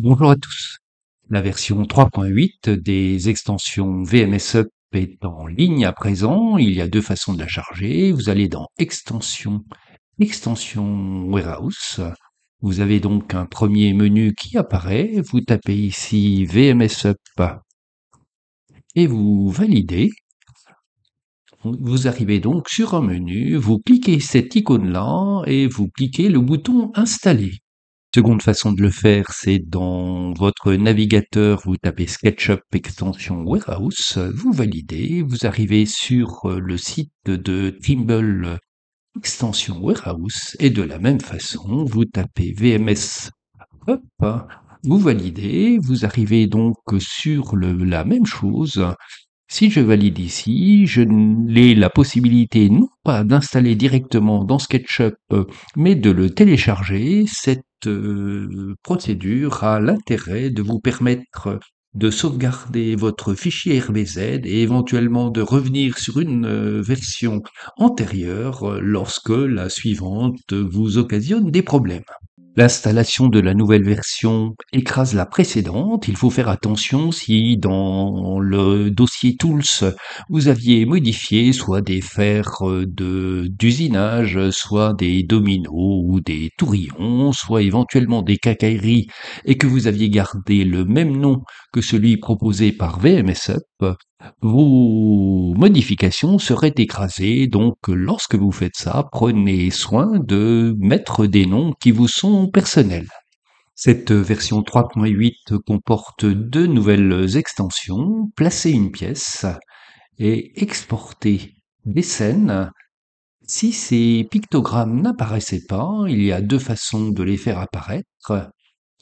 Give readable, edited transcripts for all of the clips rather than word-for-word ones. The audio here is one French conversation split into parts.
Bonjour à tous. La version 3.8 des extensions VMSUP est en ligne à présent. Il y a deux façons de la charger. Vous allez dans Extension Warehouse. Vous avez donc un premier menu qui apparaît. Vous tapez ici VMSUP et vous validez. Vous arrivez donc sur un menu. Vous cliquez cette icône-là et vous cliquez le bouton Installer. Seconde façon de le faire, c'est dans votre navigateur, vous tapez SketchUp extension Warehouse, vous validez, vous arrivez sur le site de Trimble extension Warehouse et de la même façon, vous tapez VMS Up, vous validez, vous arrivez donc sur la même chose. Si je valide ici, je n'ai la possibilité non pas d'installer directement dans SketchUp, mais de le télécharger. Cette procédure a l'intérêt de vous permettre de sauvegarder votre fichier RBZ et éventuellement de revenir sur une version antérieure lorsque la suivante vous occasionne des problèmes. L'installation de la nouvelle version écrase la précédente. Il faut faire attention si dans le dossier Tools, vous aviez modifié soit des fers d'usinage, soit des dominos ou des tourillons, soit éventuellement des quincailleries et que vous aviez gardé le même nom que celui proposé par VMSUP, vos modifications seraient écrasées. Donc, lorsque vous faites ça, prenez soin de mettre des noms qui vous sont personnels. Cette version 3.8 comporte deux nouvelles extensions, placer une pièce et exporter des scènes. Si ces pictogrammes n'apparaissaient pas, il y a deux façons de les faire apparaître.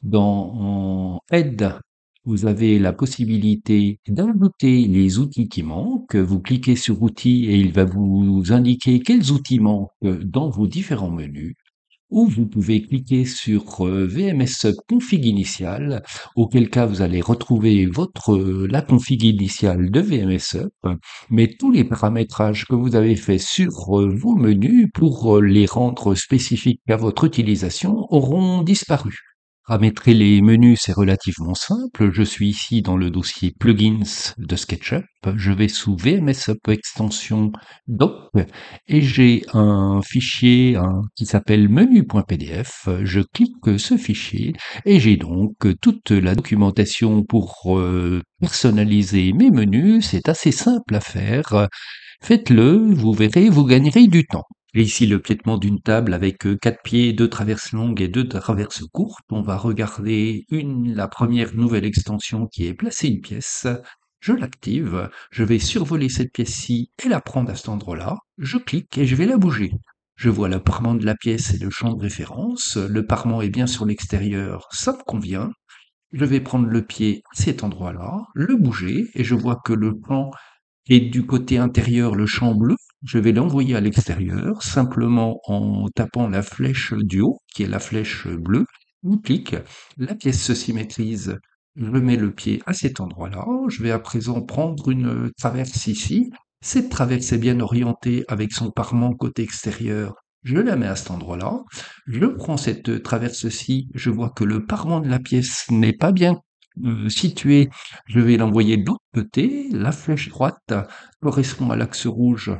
Dans Aide, vous avez la possibilité d'ajouter les outils qui manquent. Vous cliquez sur Outils et il va vous indiquer quels outils manquent dans vos différents menus. Ou vous pouvez cliquer sur VMS config initial, auquel cas vous allez retrouver la config initiale de VMSUP, mais tous les paramétrages que vous avez faits sur vos menus pour les rendre spécifiques à votre utilisation auront disparu. Paramétrer les menus, c'est relativement simple. Je suis ici dans le dossier plugins de SketchUp. Je vais sous VMSUP extension doc et j'ai un fichier qui s'appelle menu.pdf. Je clique ce fichier et j'ai donc toute la documentation pour personnaliser mes menus. C'est assez simple à faire. Faites-le, vous verrez, vous gagnerez du temps. Et ici le piétement d'une table avec 4 pieds, 2 traverses longues et 2 traverses courtes. On va regarder la première nouvelle extension qui est placer une pièce. Je l'active, je vais survoler cette pièce-ci et la prendre à cet endroit-là. Je clique et je vais la bouger. Je vois le parement de la pièce et le champ de référence. Le parement est bien sur l'extérieur, ça me convient. Je vais prendre le pied à cet endroit-là, le bouger et je vois que le plan et du côté intérieur, le champ bleu, je vais l'envoyer à l'extérieur, simplement en tapant la flèche du haut, qui est la flèche bleue. On clique, la pièce se symétrise. Je mets le pied à cet endroit-là. Je vais à présent prendre une traverse ici. Cette traverse est bien orientée avec son parement côté extérieur. Je la mets à cet endroit-là. Je prends cette traverse-ci. Je vois que le parement de la pièce n'est pas bien situé. Je vais l'envoyer de l'autre côté. La flèche droite correspond à l'axe rouge.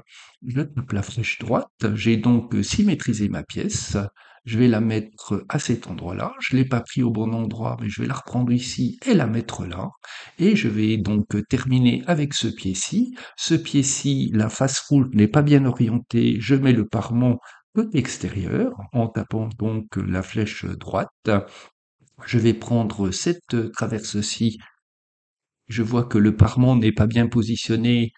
Je tape la flèche droite. J'ai donc symétrisé ma pièce. Je vais la mettre à cet endroit-là. Je l'ai pas pris au bon endroit, mais je vais la reprendre ici et la mettre là. Et je vais donc terminer avec ce pied-ci. Ce pied-ci, la face rouge n'est pas bien orientée. Je mets le parement côté extérieur en tapant donc la flèche droite. Je vais prendre cette traverse-ci. Je vois que le parement n'est pas bien positionné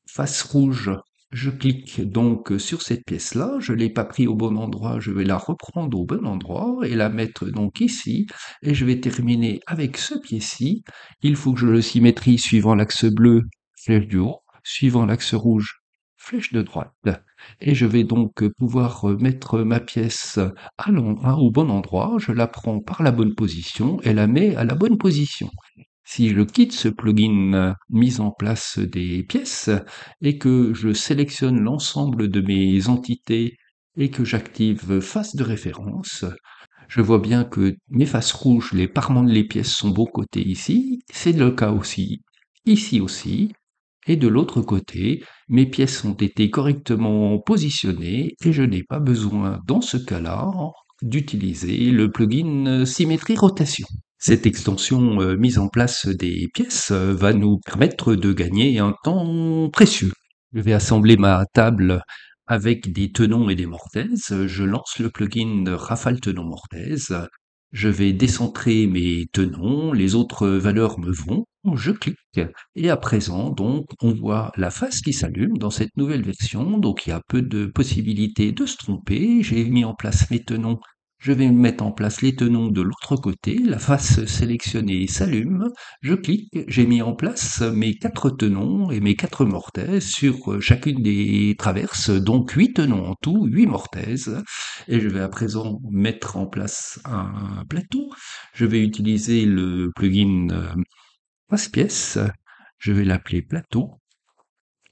face rouge. Je clique donc sur cette pièce-là. Je l'ai pas pris au bon endroit. Je vais la reprendre au bon endroit et la mettre donc ici. Et je vais terminer avec ce pied-ci. Il faut que je le symétrise suivant l'axe bleu, flèche du haut, suivant l'axe rouge, flèche de droite. Et je vais donc pouvoir mettre ma pièce au bon endroit. Je la prends par la bonne position et la mets à la bonne position. Si je quitte ce plugin mise en place des pièces et que je sélectionne l'ensemble de mes entités et que j'active face de référence, Je vois bien que mes faces rouges, les parements de les pièces sont beaux côté ici, c'est le cas aussi, ici aussi, et de l'autre côté, mes pièces ont été correctement positionnées et je n'ai pas besoin, dans ce cas-là, d'utiliser le plugin Symétrie Rotation. Cette extension mise en place des pièces va nous permettre de gagner un temps précieux. Je vais assembler ma table avec des tenons et des mortaises. Je lance le plugin Rafale Tenon Mortaise. Je vais décentrer mes tenons, les autres valeurs me vont, je clique et à présent donc on voit la face qui s'allume dans cette nouvelle version, donc il y a peu de possibilités de se tromper. J'ai mis en place mes tenons. Je vais mettre en place les tenons de l'autre côté, la face sélectionnée s'allume, je clique, j'ai mis en place mes 4 tenons et mes 4 mortaises sur chacune des traverses, donc 8 tenons en tout, 8 mortaises, et je vais à présent mettre en place un plateau. Je vais utiliser le plugin passe-pièce, je vais l'appeler plateau.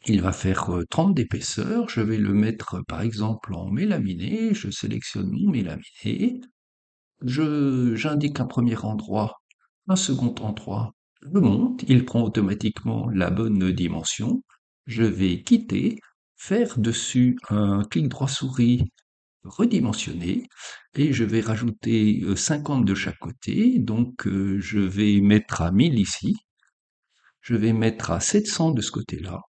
Il va faire 30 d'épaisseur, je vais le mettre par exemple en mélaminé, je sélectionne mon mélaminé, j'indique un premier endroit, un second endroit, je monte, il prend automatiquement la bonne dimension, je vais quitter, faire dessus un clic droit souris, redimensionner, et je vais rajouter 50 de chaque côté, donc je vais mettre à 1000 ici, je vais mettre à 700 de ce côté-là,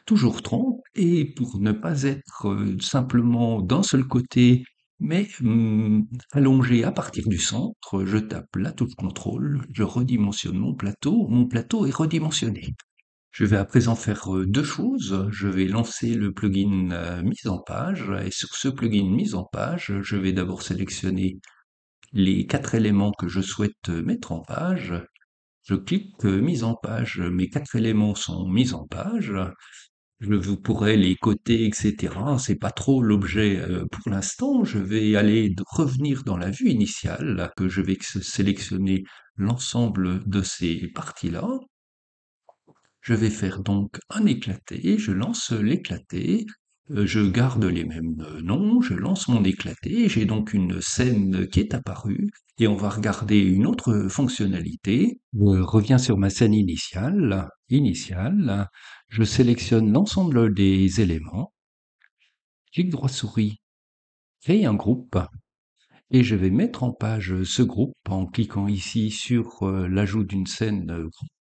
toujours 30, et pour ne pas être simplement d'un seul côté, mais allongé à partir du centre, je tape la touche contrôle, je redimensionne mon plateau est redimensionné. Je vais à présent faire deux choses. Je vais lancer le plugin mise en page, et sur ce plugin mise en page, je vais d'abord sélectionner les 4 éléments que je souhaite mettre en page. Je clique mise en page, mes 4 éléments sont mis en page. Je vous pourrais les coter, etc. C'est pas trop l'objet pour l'instant. Je vais aller revenir dans la vue initiale, que je vais sélectionner l'ensemble de ces parties-là. Je vais faire donc un éclaté, je lance l'éclaté, je garde les mêmes noms, je lance mon éclaté, j'ai donc une scène qui est apparue, et on va regarder une autre fonctionnalité. Je reviens sur ma scène initiale, je sélectionne l'ensemble des éléments, clic droit souris, créer un groupe, et je vais mettre en page ce groupe en cliquant ici sur l'ajout d'une scène groupe.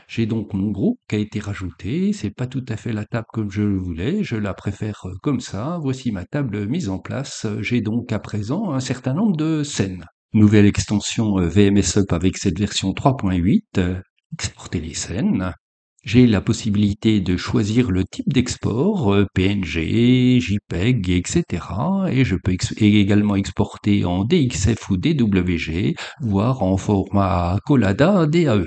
J'ai donc mon groupe qui a été rajouté, c'est pas tout à fait la table comme je le voulais, je la préfère comme ça. Voici ma table mise en place. J'ai donc à présent un certain nombre de scènes. Nouvelle extension VMS Up avec cette version 3.8, exporter les scènes. J'ai la possibilité de choisir le type d'export, PNG, JPEG, etc. Et je peux également exporter en DXF ou DWG, voire en format Collada DAE.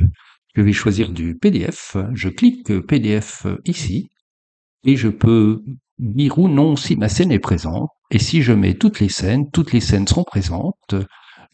Je vais choisir du PDF, je clique PDF ici, et je peux dire ou non si ma scène est présente. Et si je mets toutes les scènes sont présentes.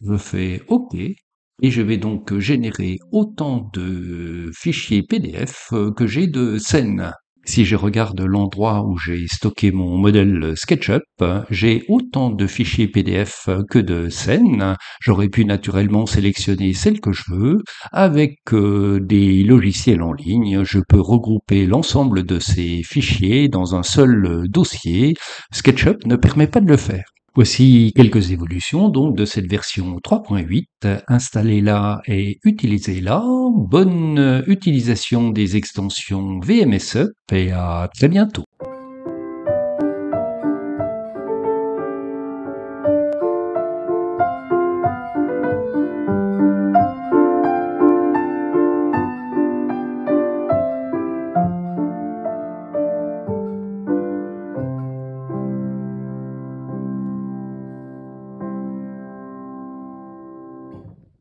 Je fais OK. Et je vais donc générer autant de fichiers PDF que j'ai de scènes. Si je regarde l'endroit où j'ai stocké mon modèle SketchUp, j'ai autant de fichiers PDF que de scènes. J'aurais pu naturellement sélectionner celle que je veux. Avec des logiciels en ligne, je peux regrouper l'ensemble de ces fichiers dans un seul dossier. SketchUp ne permet pas de le faire. Voici quelques évolutions donc de cette version 3.8. Installez-la et utilisez-la. Bonne utilisation des extensions VMS Up et à très bientôt.